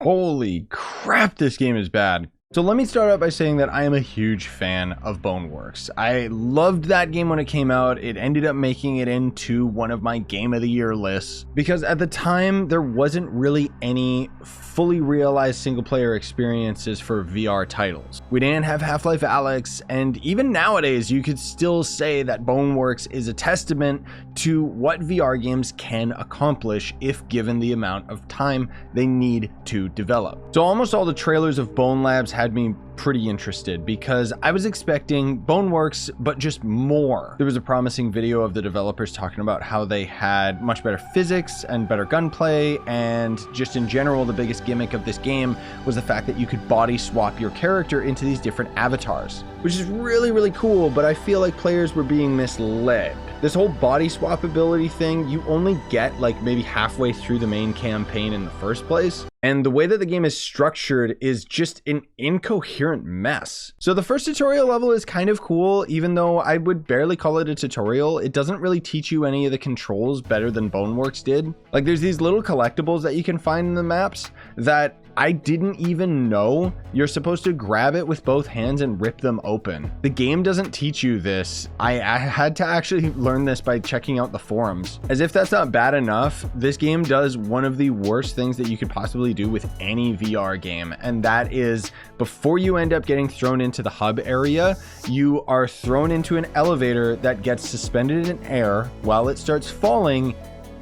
Holy crap, this game is bad. So let me start out by saying that I am a huge fan of Boneworks. I loved that game when it came out. It ended up making it into one of my Game of the Year lists because at the time there wasn't really any fully realized single player experiences for VR titles. We didn't have Half-Life Alyx, and even nowadays you could still say that Boneworks is a testament to what VR games can accomplish if given the amount of time they need to develop. So almost all the trailers of Bonelabs had me pretty interested because I was expecting Boneworks, but just more. There was a promising video of the developers talking about how they had much better physics and better gunplay, and just in general, the biggest gimmick of this game was the fact that you could body swap your character into these different avatars, which is really, really cool, but I feel like players were being misled. This whole body swap ability thing, you only get like maybe halfway through the main campaign in the first place. And the way that the game is structured is just an incoherent mess. So the first tutorial level is kind of cool, even though I would barely call it a tutorial. It doesn't really teach you any of the controls better than Boneworks did. Like there's these little collectibles that you can find in the maps that I didn't even know you're supposed to grab it with both hands and rip them open. The game doesn't teach you this. I had to actually learn this by checking out the forums. As if that's not bad enough, this game does one of the worst things that you could possibly do with any VR game, and that is before you end up getting thrown into the hub area, you are thrown into an elevator that gets suspended in air while it starts falling.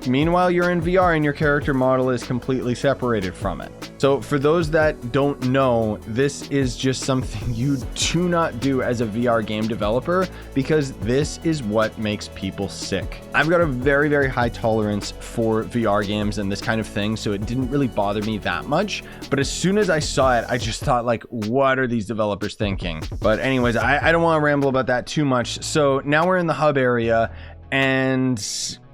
Meanwhile, you're in VR and your character model is completely separated from it. So for those that don't know, this is just something you do not do as a VR game developer because this is what makes people sick. I've got a very, very high tolerance for VR games and this kind of thing, so it didn't really bother me that much. But as soon as I saw it, I just thought like, what are these developers thinking? But anyways, I don't want to ramble about that too much. So now we're in the hub area and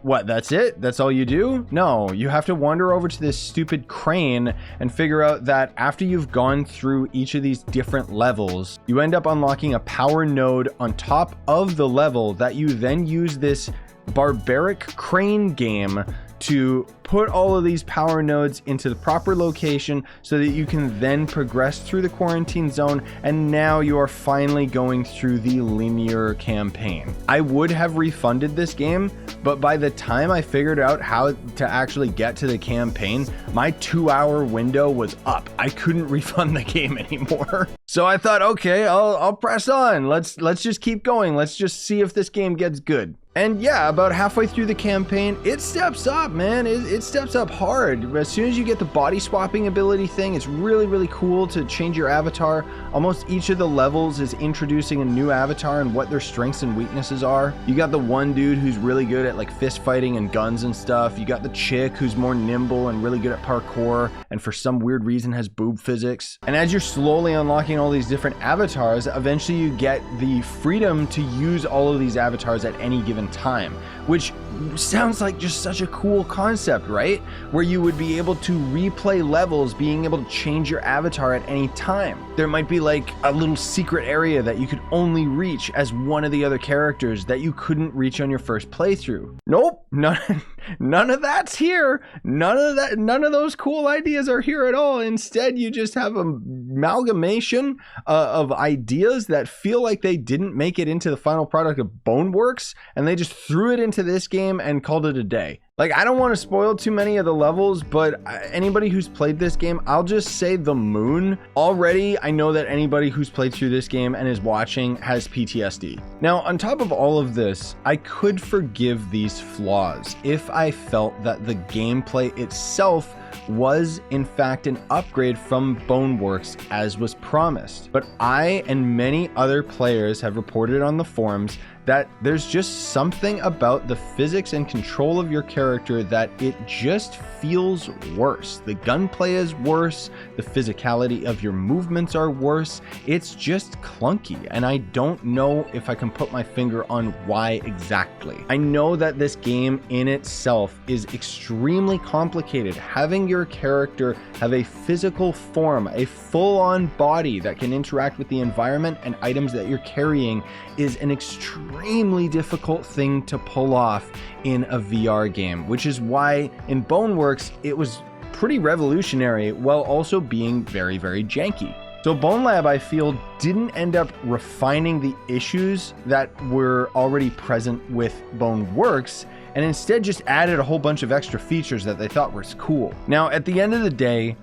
what, that's it? That's all you do? No, you have to wander over to this stupid crane and figure out that after you've gone through each of these different levels, you end up unlocking a power node on top of the level that you then use this barbaric crane game to put all of these power nodes into the proper location so that you can then progress through the quarantine zone, and now you are finally going through the linear campaign. I would have refunded this game, but by the time I figured out how to actually get to the campaign, my 2-hour window was up. I couldn't refund the game anymore. So I thought, okay, I'll press on. Let's just keep going. Let's just see if this game gets good. And yeah, about halfway through the campaign, it steps up, man. It steps up hard. As soon as you get the body swapping ability thing, it's really, really cool to change your avatar. Almost each of the levels is introducing a new avatar and what their strengths and weaknesses are. You got the one dude who's really good at like fist fighting and guns and stuff. You got the chick who's more nimble and really good at parkour and for some weird reason has boob physics. And as you're slowly unlocking all these different avatars, eventually you get the freedom to use all of these avatars at any given time, which sounds like just such a cool concept, right? Where you would be able to replay levels, being able to change your avatar at any time. There might be like a little secret area that you could only reach as one of the other characters that you couldn't reach on your first playthrough. Nope, none of that's here. None of those cool ideas are here at all. Instead, you just have an amalgamation of ideas that feel like they didn't make it into the final product of Boneworks, and they just threw it into this game and called it a day. Like, I don't want to spoil too many of the levels, but anybody who's played this game, I'll just say the moon. Already, I know that anybody who's played through this game and is watching has PTSD. Now, on top of all of this, I could forgive these flaws if I felt that the gameplay itself was in fact an upgrade from Boneworks as was promised. But I and many other players have reported on the forums that there's just something about the physics and control of your character that it just feels worse. The gunplay is worse, the physicality of your movements are worse. It's just clunky, and I don't know if I can put my finger on why exactly. I know that this game in itself is extremely complicated. Having your character have a physical form, a full-on body that can interact with the environment and items that you're carrying is an extremely difficult thing to pull off in a VR game, which is why in Boneworks it was pretty revolutionary while also being very, very janky. So Bonelab, I feel, didn't end up refining the issues that were already present with Boneworks, and instead just added a whole bunch of extra features that they thought was cool. Now, at the end of the day,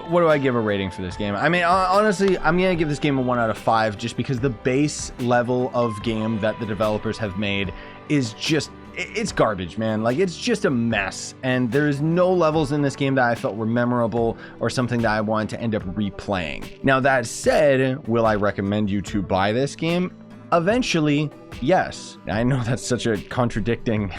what do I give a rating for this game? I mean, honestly, I'm gonna give this game a 1 out of 5 just because the base level of game that the developers have made is just, it's garbage, man. Like, it's just a mess. And there's no levels in this game that I felt were memorable or something that I wanted to end up replaying. Now, that said, will I recommend you to buy this game? Eventually, yes. I know that's such a contradicting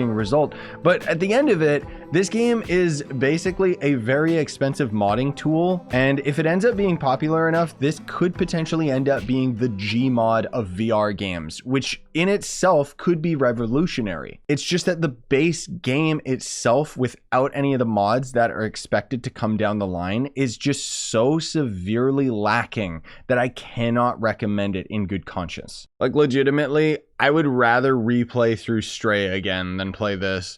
result, but at the end of it, this game is basically a very expensive modding tool, and if it ends up being popular enough, this could potentially end up being the Gmod of VR games, which in itself could be revolutionary. It's just that the base game itself, without any of the mods that are expected to come down the line, is just so severely lacking that I cannot recommend it in good conscience. Like, legitimately, I would rather replay through Stray again than play this.